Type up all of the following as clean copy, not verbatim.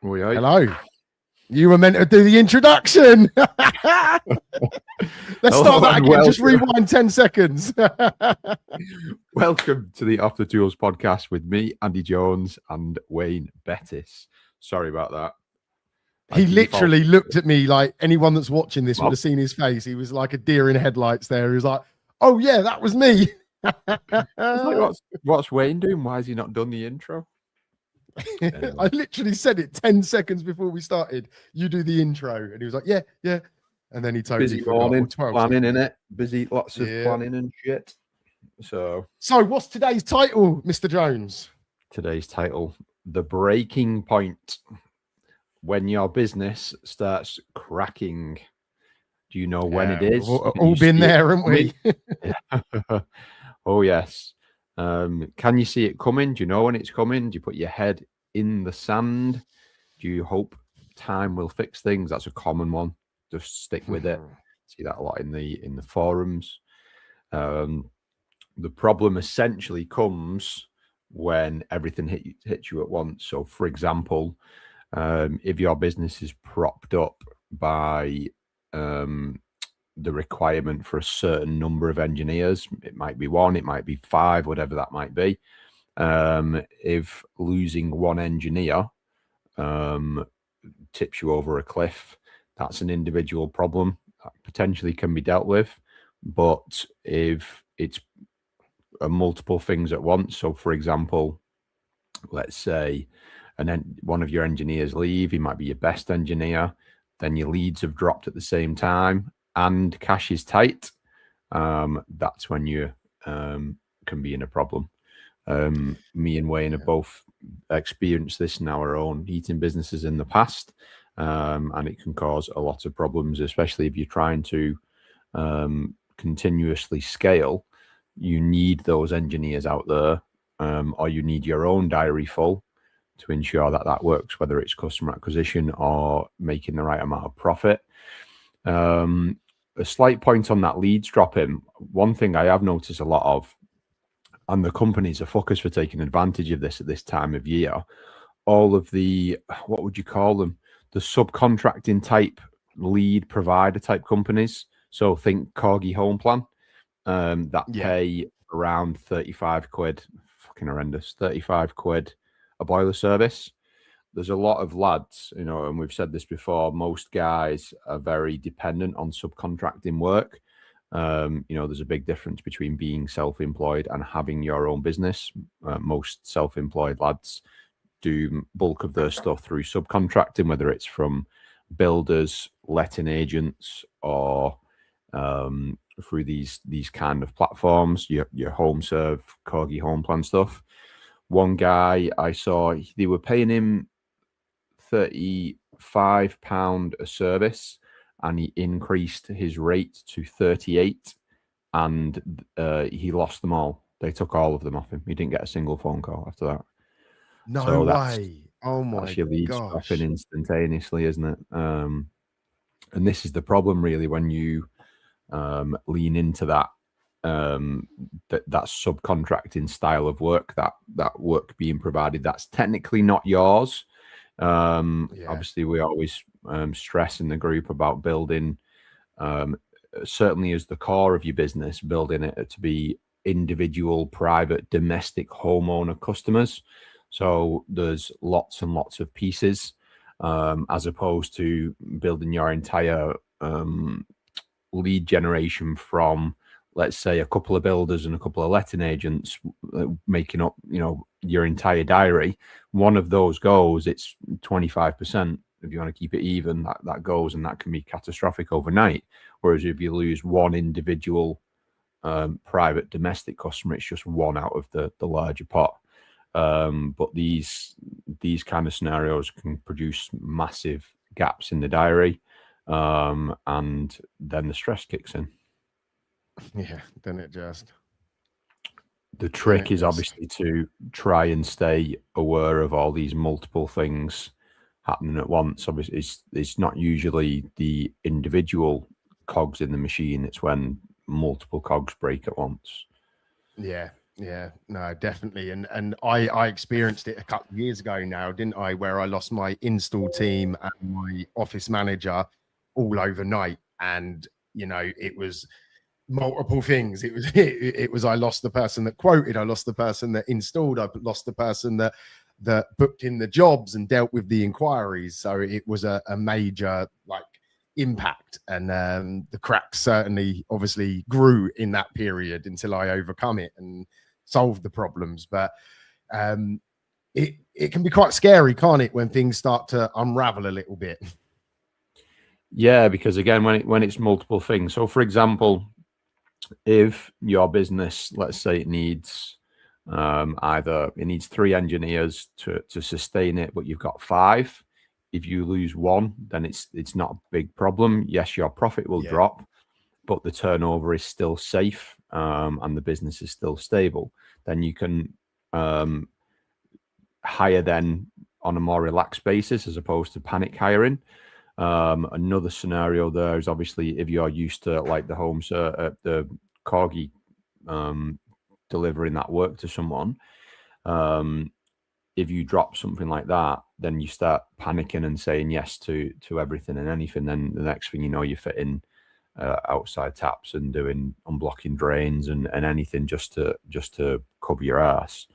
Hello. You were meant to do the introduction. Let's start that again. Just rewind 10 seconds. Welcome to the Off the Tools podcast with me, Andy Jones, and Wayne Bettess. Sorry about that. He literally looked at me like anyone that's watching this would have seen his face. He was like a deer in headlights there. He was like, oh, yeah, that was me. Like, what's Wayne doing? Why has he not done the intro? Anyway. I literally said it 10 seconds before we started. You do the intro. And he was like, yeah. And then he totally busy morning, planning, innit? Busy, lots of planning and shit. So what's today's title, Mr. Jones? Today's title, The Breaking Point. When your business starts cracking. Do you know when it is? All been there, haven't we? Oh, yes. Can you see it coming? Do you know when it's coming? Do you put your head in the sand? Do you hope time will fix things? That's a common one. Just stick with it. See that a lot in the forums. The problem essentially comes when everything hits you at once. So, for example, if your business is propped up by the requirement for a certain number of engineers, it might be 1, it might be 5, whatever that might be. If losing one engineer tips you over a cliff, that's an individual problem that potentially can be dealt with. But if it's multiple things at once, so for example, let's say one of your engineers leave, he might be your best engineer, then your leads have dropped at the same time, and cash is tight, that's when you can be in a problem. Me and Wayne have both experienced this in our own heating businesses in the past, and it can cause a lot of problems, especially if you're trying to continuously scale. You need those engineers out there, or you need your own diary full to ensure that works, whether it's customer acquisition or making the right amount of profit. A slight point on that leads dropping. One thing I have noticed a lot of, and the companies are focused for taking advantage of this at this time of year, all of the, what would you call them? The subcontracting type lead provider type companies. So think Corgi Home Plan, that pay around 35 quid, fucking horrendous, 35 quid a boiler service. There's a lot of lads, and we've said this before, most guys are very dependent on subcontracting work. There's a big difference between being self-employed and having your own business. Most self-employed lads do bulk of their stuff through subcontracting, whether it's from builders, letting agents, or through these kind of platforms, your home serve, Corgi Home Plan stuff. One guy I saw, they were paying him £35 a service, and he increased his rate to 38, and he lost them all. They took all of them off him. He didn't get a single phone call after that. No way. Oh my gosh. Your leads dropping instantaneously, isn't it? And this is the problem, really, when you lean into that subcontracting style of work, that work being provided that's technically not yours. Obviously, we always stress in the group about building, certainly as the core of your business, building it to be individual, private, domestic homeowner customers. So there's lots and lots of pieces, as opposed to building your entire lead generation from, let's say, a couple of builders and a couple of letting agents making up, your entire diary. One of those goes, it's 25%. If you want to keep it even, that goes, and that can be catastrophic overnight. Whereas if you lose one individual private domestic customer, it's just one out of the larger pot. But these kind of scenarios can produce massive gaps in the diary, and then the stress kicks in. Yeah, then it just... The trick is obviously to try and stay aware of all these multiple things happening at once. Obviously, it's not usually the individual cogs in the machine. It's when multiple cogs break at once. Yeah. Yeah, no, definitely. And I experienced it a couple of years ago now, didn't I? Where I lost my install team and my office manager all overnight. And, it was multiple things. It was I lost the person that quoted, I lost the person that installed, I lost the person that booked in the jobs and dealt with the inquiries. So it was a major impact, and the cracks certainly obviously grew in that period until I overcome it and solved the problems. But it can be quite scary, can't it, when things start to unravel a little bit? Yeah, because again, when it's multiple things. So, for example, if your business, let's say it needs either it needs 3 engineers to sustain it, but you've got 5. If you lose one, then it's not a big problem. Yes, your profit will drop, but the turnover is still safe, and the business is still stable. Then you can hire then on a more relaxed basis as opposed to panic hiring. Another scenario there is obviously if you're used to like the corgi delivering that work to someone. If you drop something like that, then you start panicking and saying yes to everything and anything. Then the next thing you know, you're fitting outside taps and doing unblocking drains and anything just to cover your ass.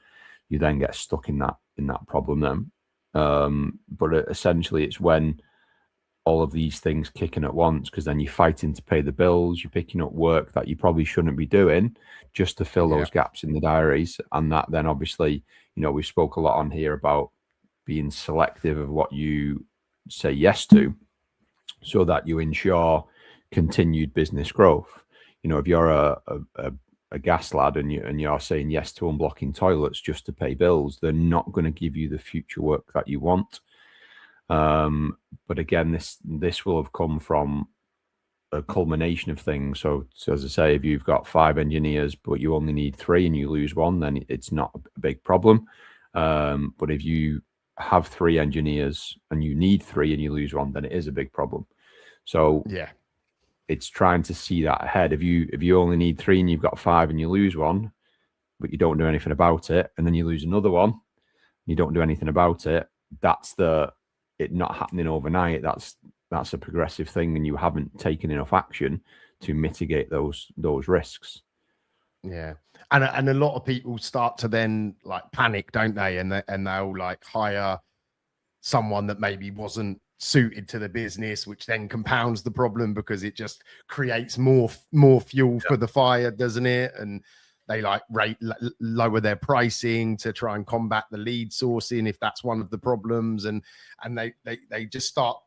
You then get stuck in that problem then. But essentially, it's when all of these things kicking at once, because then you're fighting to pay the bills, you're picking up work that you probably shouldn't be doing just to fill those gaps in the diaries. And that then obviously, we spoke a lot on here about being selective of what you say yes to so that you ensure continued business growth. If you're a gas lad and you're saying yes to unblocking toilets just to pay bills, they're not going to give you the future work that you want. But again, this will have come from a culmination of things. So as I say, if you've got 5 engineers, but you only need 3 and you lose one, then it's not a big problem. But if you have 3 engineers and you need 3 and you lose one, then it is a big problem. So it's trying to see that ahead. If you only need 3 and you've got 5 and you lose one, but you don't do anything about it, and then you lose another one, you don't do anything about it, that's it not happening overnight. That's a progressive thing, and you haven't taken enough action to mitigate those risks. Yeah, and a lot of people start to then panic, don't they? And they'll hire someone that maybe wasn't suited to the business, which then compounds the problem because it just creates more fuel for the fire, doesn't it? And they lower their pricing to try and combat the lead sourcing if that's one of the problems, and they just start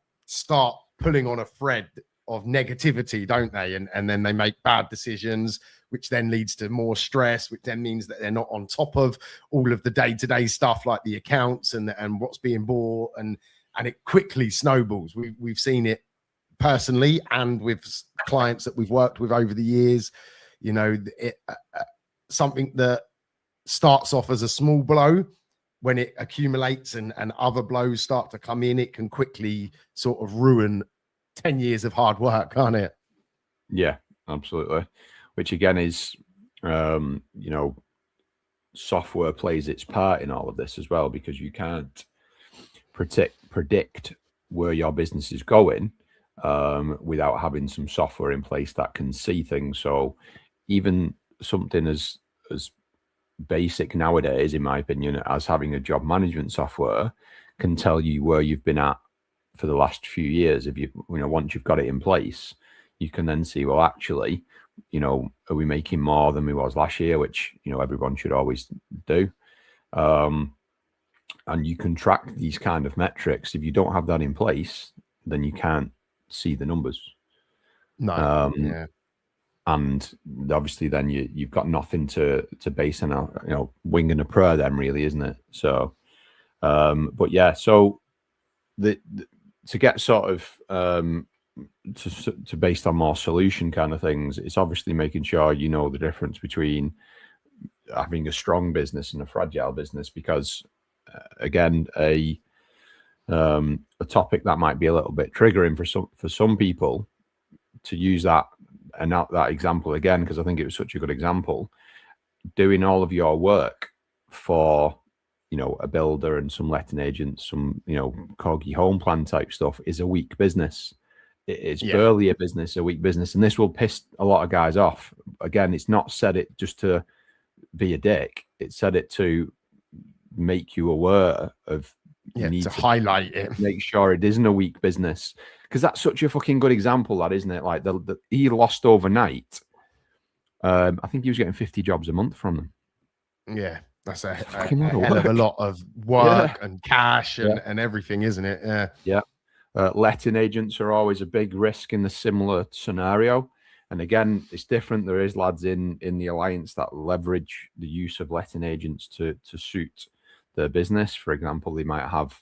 pulling on a thread of negativity, don't they? And then they make bad decisions, which then leads to more stress, which then means that they're not on top of all of the day-to-day stuff like the accounts and what's being bought, and it quickly snowballs. We've seen it personally and with clients that we've worked with over the years. Something that starts off as a small blow, when it accumulates and other blows start to come in, it can quickly sort of ruin 10 years of hard work, can't it? Yeah, absolutely. Which again is, software plays its part in all of this as well, because you can't predict where your business is going without having some software in place that can see things. So even something as basic nowadays, in my opinion, as having a job management software can tell you where you've been at for the last few years. If once you've got it in place, you can then see, well, actually, are we making more than we was last year, which everyone should always do. And you can track these kind of metrics. If you don't have that in place, then you can't see the numbers. No. And obviously then you've got nothing to base on a wing and a prayer then, really, isn't it? So but yeah, so to get sort of to based on more solution kind of things, it's obviously making sure the difference between having a strong business and a fragile business, because again, a topic that might be a little bit triggering for some people, to use that example again, because I think it was such a good example. doing all of your work for, you know, a builder and some letting agents, some, you know, Corgi home plan type stuff is a weak business. It's barely a business, a weak business. And this will piss a lot of guys off. Again, it's not said it just to be a dick. It said it to make you aware of, you need to highlight it, make sure it isn't a weak business. Because that's such a fucking good example, that, isn't it? Like he lost overnight. I think he was getting 50 jobs a month from them. Yeah, that's a hell of a lot of work and cash and everything, isn't it? Yeah. Letting agents are always a big risk in the similar scenario. And again, it's different. There is lads in the alliance that leverage the use of letting agents to suit their business. For example, they might have,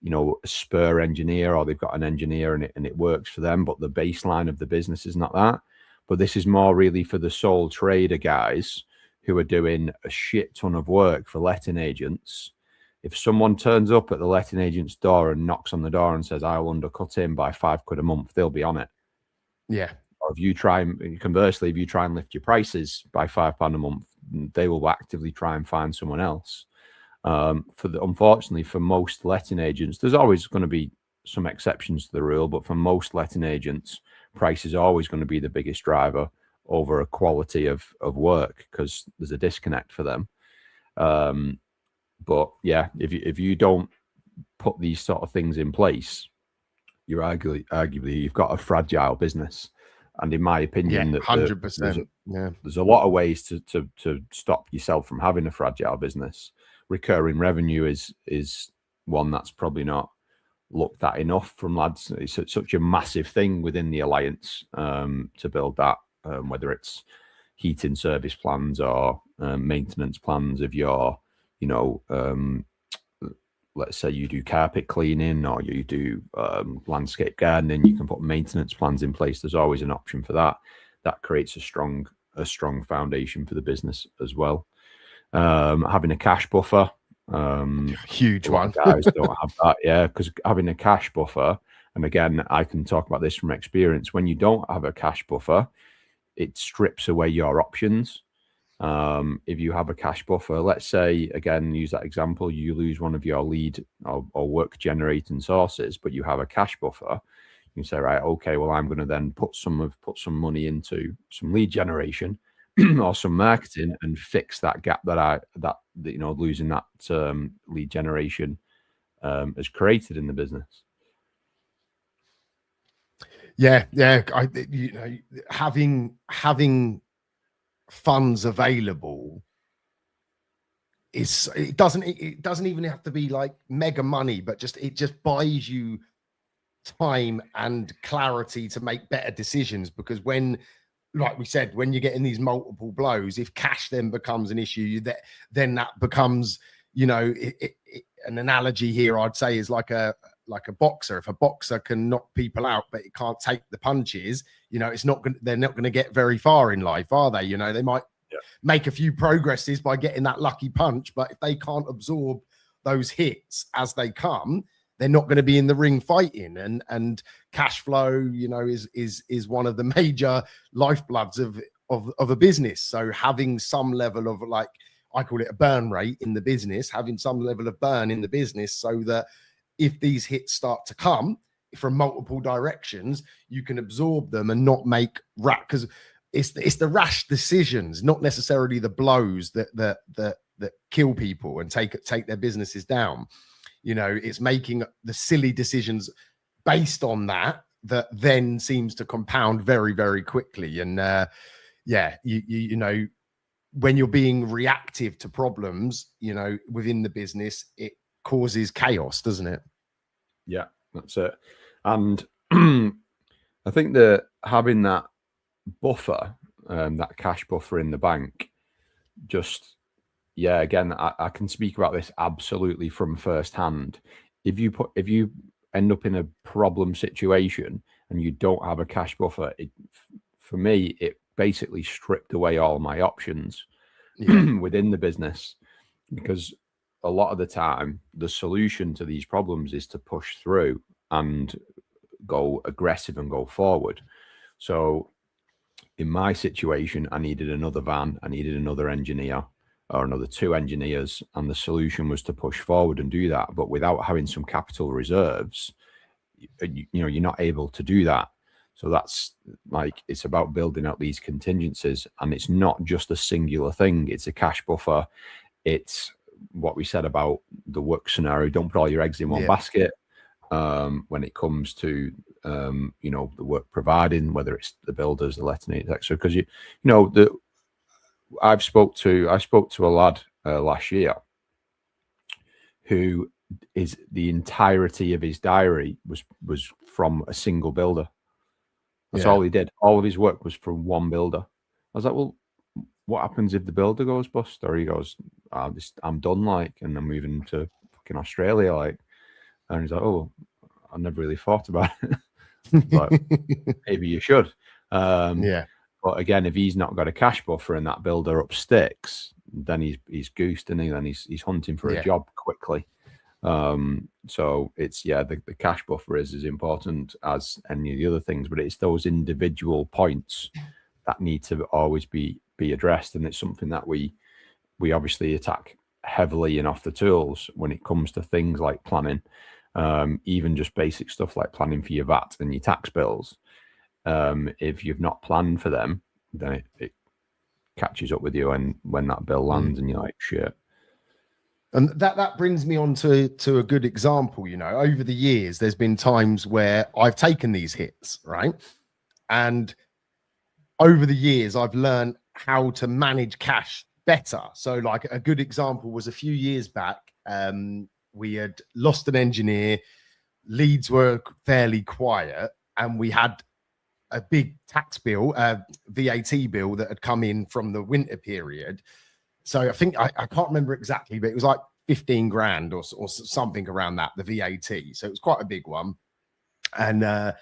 you know, a spur engineer, or they've got an engineer and it works for them, but the baseline of the business is not that. But this is more really for the sole trader guys who are doing a shit ton of work for letting agents. If someone turns up at the letting agent's door and knocks on the door and says, I'll undercut him by £5 a month, they'll be on it. Yeah. Or if you try, conversely, if you try and lift your prices by £5 a month, they will actively try and find someone else. Unfortunately, for most letting agents, there's always going to be some exceptions to the rule, but for most letting agents, price is always going to be the biggest driver over a quality of work, because there's a disconnect for them. But yeah, if you don't put these sort of things in place, you're arguably you've got a fragile business. And in my opinion, 100%. There's a lot of ways to stop yourself from having a fragile business. Recurring revenue is one that's probably not looked at enough from lads. It's such a massive thing within the alliance to build that, whether it's heating service plans or maintenance plans of your, you know, let's say you do carpet cleaning or you do landscape gardening, you can put maintenance plans in place. There's always an option for that. That creates a strong foundation for the business as well. Having a cash buffer, huge one. Guys don't have that, yeah, because having a cash buffer, and again, I can talk about this from experience. When you don't have a cash buffer, it strips away your options. If you have a cash buffer, let's say, again, use that example, you lose one of your lead or work generating sources, but you have a cash buffer. You can say, right, okay, well, I'm going to then put some money into some lead generation or some marketing and fix that gap that you know, losing that lead generation has created in the business. Yeah. You know, having funds available it doesn't even have to be like mega money, but it just buys you time and clarity to make better decisions. Because when, like we said, when you're getting these multiple blows, if cash then becomes an issue, then that becomes, you know, an analogy here I'd say is like a boxer. If a boxer can knock people out but it can't take the punches, you know, they're not going to get very far in life, are they? You know, they might make a few progresses by getting that lucky punch, but if they can't absorb those hits as they come, they're not going to be in the ring fighting. And cash flow, you know, is one of the major lifebloods of a business. So having some level of, like, I call it a burn rate in the business, having some level of burn in the business, so that if these hits start to come from multiple directions, you can absorb them and not make because it's the rash decisions, not necessarily the blows that kill people and take their businesses down. You know, it's making the silly decisions based on that then seems to compound very, very quickly. And you know, when you're being reactive to problems, you know, within the business, it causes chaos, doesn't it? Yeah, that's it. And I think that having that buffer, that cash buffer in the bank, just, yeah, again, I can speak about this absolutely from first hand. If you end up in a problem situation and you don't have a cash buffer, for me, it basically stripped away all my options within the business, because a lot of the time the solution to these problems is to push through and go aggressive and go forward. So in my situation, I needed another van, I needed another engineer or another 2 engineers, and the solution was to push forward and do that. But without having some capital reserves, you're not able to do that. So that's like, it's about building out these contingencies, and it's not just a singular thing. It's a cash buffer. It's what we said about the work scenario. Don't put all your eggs in one basket when it comes to the work providing, whether it's the builders, the letting, etc. Because I spoke to a lad last year who is the entirety of his diary was from a single builder. That's all he did. All of his work was from one builder. I was like, well, what happens if the builder goes bust? Or he goes, I'm done, like, and I'm moving to fucking Australia, like. And he's like, oh, I never really thought about it. But maybe you should. But again, if he's not got a cash buffer and that builder up sticks, then he's goosed, and then he's hunting for a job quickly. So it's the cash buffer is as important as any of the other things, but it's those individual points that need to always be addressed, and it's something that we obviously attack heavily and off the tools when it comes to things like planning, even just basic stuff like planning for your VAT and your tax bills. If you've not planned for them, then it catches up with you, and when that bill lands and you're like, shit. And that brings me on to a good example. Over the years, there's been times where I've taken these hits, right? And over the years, I've learned how to manage cash better. So like a good example was a few years back, we had lost an engineer, leads were fairly quiet, and we had a big tax bill, VAT bill that had come in from the winter period. So I think I can't remember exactly, but it was like 15 grand or something around that, the VAT. So it was quite a big one. And I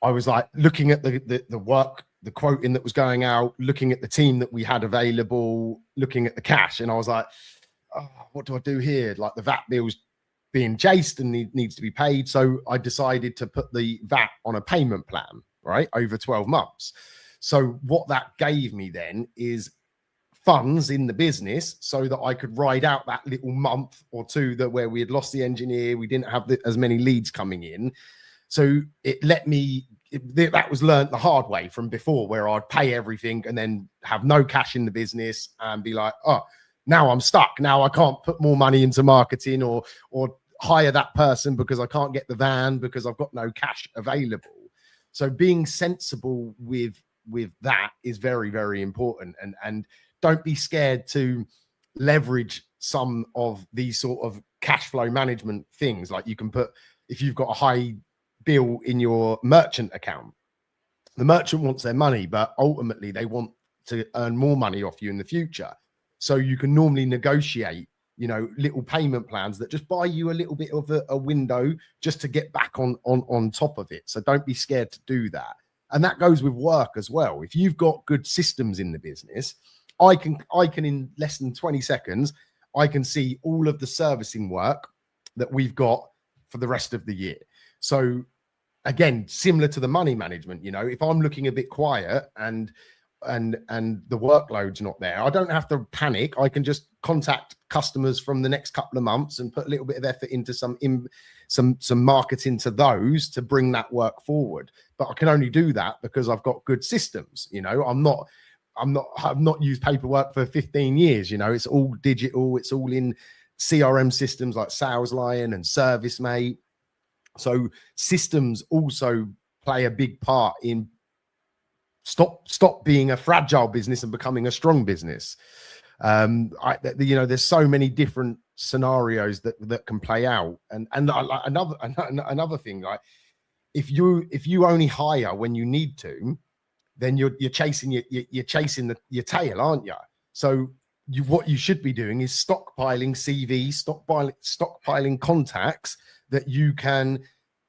was like looking at the work, the quoting that was going out, looking at the team that we had available, looking at the cash. And I was like, oh, what do I do here? Like the VAT bill's being chased and needs to be paid. So I decided to put the VAT on a payment plan, right, over 12 months. So what that gave me then is funds in the business so that I could ride out that little month or two where we had lost the engineer, we didn't have as many leads coming in. So it let me, that was learned the hard way from before, where I'd pay everything and then have no cash in the business and be like, oh, now I'm stuck. Now I can't put more money into marketing or hire that person because I can't get the van because I've got no cash available. So being sensible with that is very, very important. And don't be scared to leverage some of these sort of cash flow management things. Like you can put, if you've got a high bill in your merchant account, the merchant wants their money, but ultimately they want to earn more money off you in the future. So you can normally negotiate, little payment plans that just buy you a little bit of a window just to get back on top of it. So don't be scared to do that. And that goes with work as well. If you've got good systems in the business, I can in less than 20 seconds, I can see all of the servicing work that we've got for the rest of the year. So again, similar to the money management, if I'm looking a bit quiet and the workload's not there, I don't have to panic. I can just contact customers from the next couple of months and put a little bit of effort into some marketing to those to bring that work forward. But I can only do that because I've got good systems. I've not used paperwork for 15 years. It's all digital. It's all in CRM systems like SalesLion and ServiceMate. So systems also play a big part in stop being a fragile business and becoming a strong business. There's so many different scenarios that can play out. And another thing, like if you only hire when you need to, then you're chasing your tail, aren't you? So what you should be doing is stockpiling CVs, stockpiling contacts that you can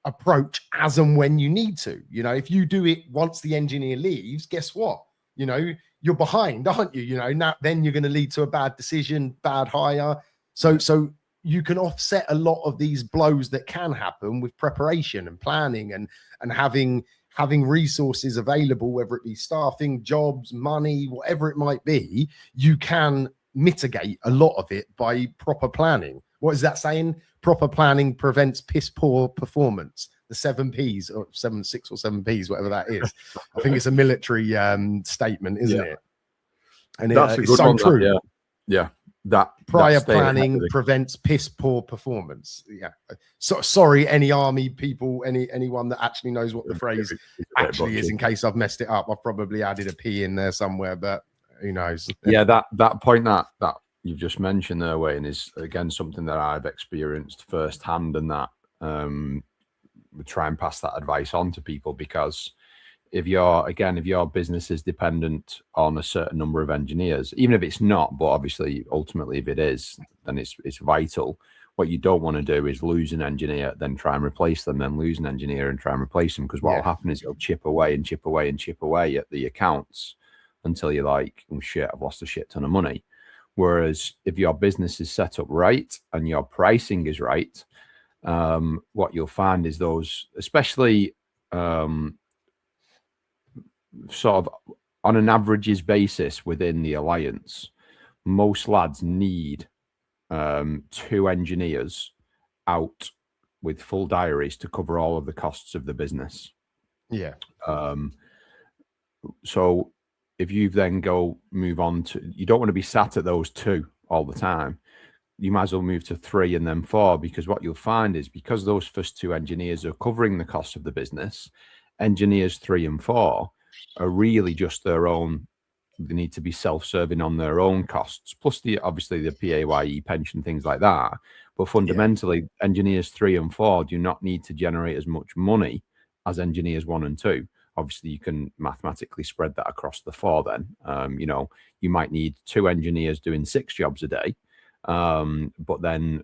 approach as and when you need to. If you do it once the engineer leaves, guess what? You're behind, aren't you? Now then you're going to lead to a bad decision, bad hire. So you can offset a lot of these blows that can happen with preparation and planning and having having resources available, whether it be staffing, jobs, money, whatever it might be, you can mitigate a lot of it by proper planning. What is that saying? Proper planning prevents piss poor performance. The 7 Ps or 6 or 7 Ps, whatever that is. I think it's a military statement, isn't it? And it's so true. Yeah. That prior planning prevents piss poor performance. Yeah. So sorry, any army people, anyone that actually knows what the phrase actually is, in case I've messed it up. I've probably added a P in there somewhere, but who knows? Yeah, that point that you've just mentioned there, Wayne, is again something that I've experienced firsthand, and that we try and pass that advice on to people, because if your business is dependent on a certain number of engineers, even if it's not, but obviously ultimately if it is, then it's vital. What you don't want to do is lose an engineer, then try and replace them, then lose an engineer and try and replace them, because what will happen is it'll chip away and chip away and chip away at the accounts until you're like, oh shit, I've lost a shit ton of money. Whereas if your business is set up right and your pricing is right, what you'll find is those, especially sort of on an averages basis within the alliance, most lads need 2 engineers out with full diaries to cover all of the costs of the business. Yeah. So if you then move on to, you don't want to be sat at those 2 all the time. You might as well move to 3 and then 4, because what you'll find is, because those first 2 engineers are covering the cost of the business, engineers 3 and 4 are really just their own. They need to be self-serving on their own costs, plus obviously the PAYE pension, things like that. But fundamentally, engineers 3 and 4 do not need to generate as much money as engineers 1 and 2. Obviously, you can mathematically spread that across the 4 then. You might need 2 engineers doing 6 jobs a day, but then,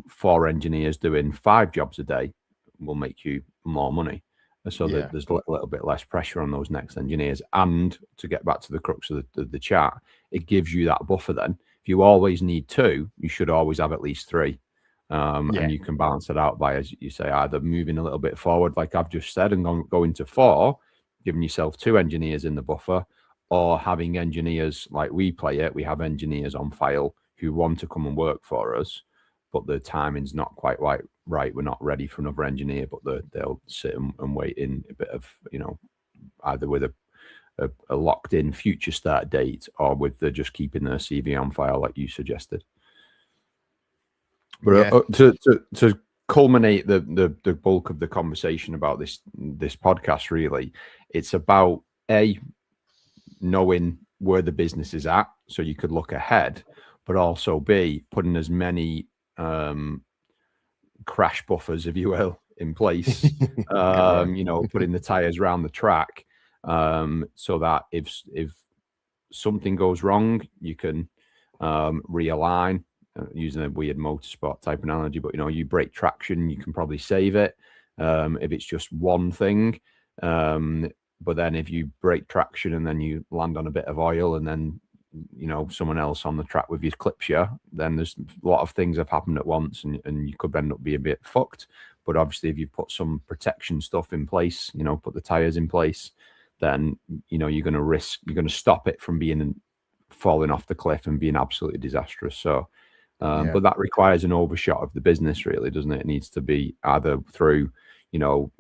4 engineers doing 5 jobs a day will make you more money. So that there's a little bit less pressure on those next engineers. And to get back to the crux of the chat, it gives you that buffer then. If you always need 2, you should always have at least 3. And you can balance it out by, as you say, either moving a little bit forward, like I've just said, and going to 4, giving yourself 2 engineers in the buffer, or having engineers like we play it. We have engineers on file who want to come and work for us, but the timing's not quite right. We're not ready for another engineer, but they'll sit and wait in a bit of, either with a locked in future start date, or with just keeping their CV on file, like you suggested. But to culminate the bulk of the conversation about this podcast, really, it's about knowing where the business is at, so you could look ahead, but also B, putting as many crash buffers, if you will, in place. Putting the tires around the track, so that if something goes wrong, you can realign, using a weird motorsport type analogy, but you break traction, you can probably save it if it's just one thing. But then if you break traction and then you land on a bit of oil, and then someone else on the track with you clips you, then there's a lot of things have happened at once, and you could end up being a bit fucked. But obviously, if you put some protection stuff in place, put the tires in place, then you're going to stop it from falling off the cliff and being absolutely disastrous. So but that requires an overshot of the business, really, doesn't it? It needs to be either through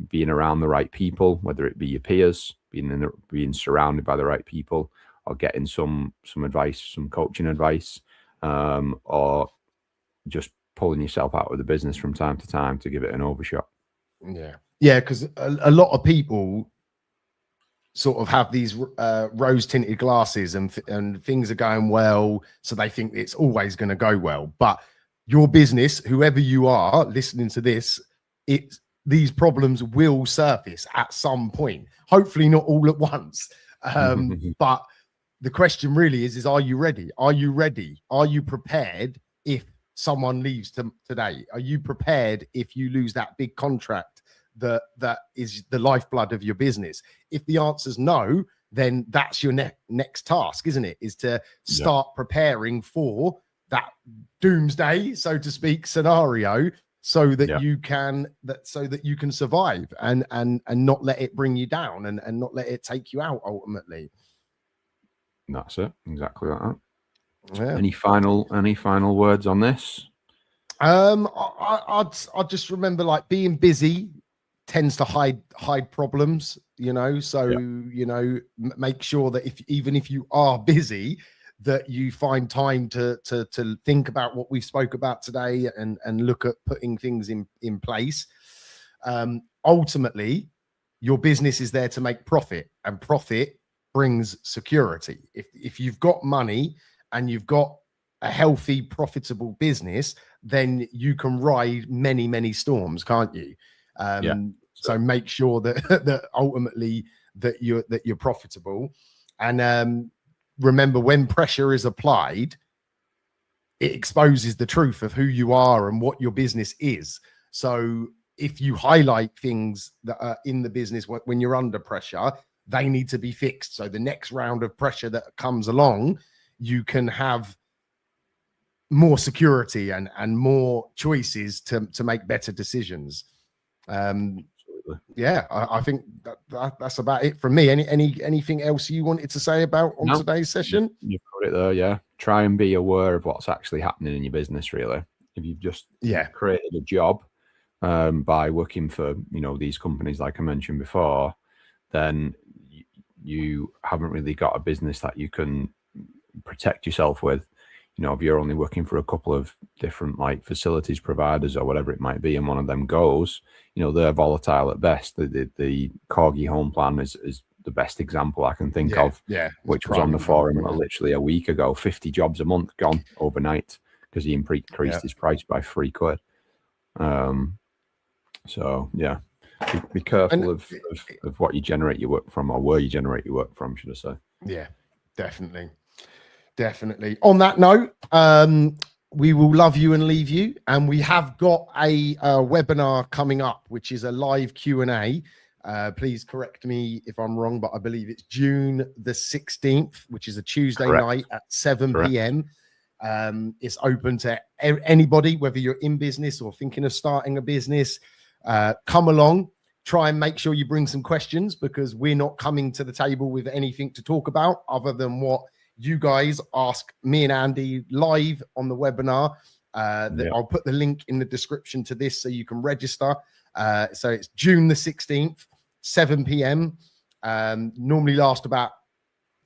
being around the right people, whether it be your peers, being surrounded by the right people, or getting some advice, some coaching advice, or just pulling yourself out of the business from time to time to give it an overshot. Yeah, because a lot of people sort of have these rose-tinted glasses, and things are going well, so they think it's always going to go well. But your business, whoever you are listening to this, these problems will surface at some point. Hopefully not all at once. But the question really is are you ready? Are you ready? Are you prepared if someone leaves today? Are you prepared if you lose that big contract that is the lifeblood of your business? If the answer's no, then that's your next task, isn't it? Is to start preparing for that doomsday, so to speak, scenario, so that you can survive and not let it bring you down and not let it take you out ultimately. That's it, exactly like that. Yeah. Any final words on this? I'd just remember, like, being busy tends to hide problems, you know. So you know, make sure that even if you are busy, that you find time to think about what we spoke about today and look at putting things in place. Ultimately, your business is there to make profit, and profit brings security. If you've got money and you've got a healthy, profitable business, then you can ride many storms, can't you? So make sure that that ultimately that you're profitable. And remember, when pressure is applied, it exposes the truth of who you are and what your business is. So if you highlight things that are in the business when you're under pressure, they need to be fixed. So the next round of pressure that comes along, you can have more security and more choices to make better decisions. Yeah, I think that's about it from me. Anything else you wanted to say about on today's session? You've got it there. Yeah, try and be aware of what's actually happening in your business. Really, if you've just created a job by working for these companies like I mentioned before, then you haven't really got a business that you can protect yourself with. If you're only working for a couple of different like facilities providers or whatever it might be, and one of them goes, they're volatile at best. The Corgi home plan is the best example I can think of, which was on the forum literally a week ago. 50 jobs a month gone overnight because he increased his price by £3. So yeah, be careful of what you generate your work from, or where you generate your work from, should I say. Yeah, definitely. On that note, we will love you and leave you, and we have got a webinar coming up, which is a live Q&A. Please correct me if I'm wrong, but I believe it's June the 16th, which is a Tuesday night at 7 p.m. It's open to anybody, whether you're in business or thinking of starting a business. Come along, try and make sure you bring some questions, because we're not coming to the table with anything to talk about other than what you guys ask me and Andy live on the webinar. I'll put the link in the description to this so you can register. So it's June the 16th, 7 p.m. Normally last about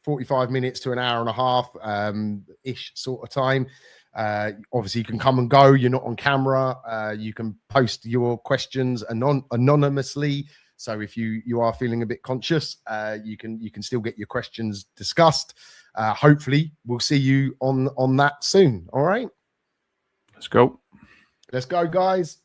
45 minutes to an hour and a half ish sort of time. Obviously you can come and go, you're not on camera. You can post your questions anonymously. So if you are feeling a bit conscious, you can still get your questions discussed. Hopefully we'll see you on that soon. All right, let's go guys.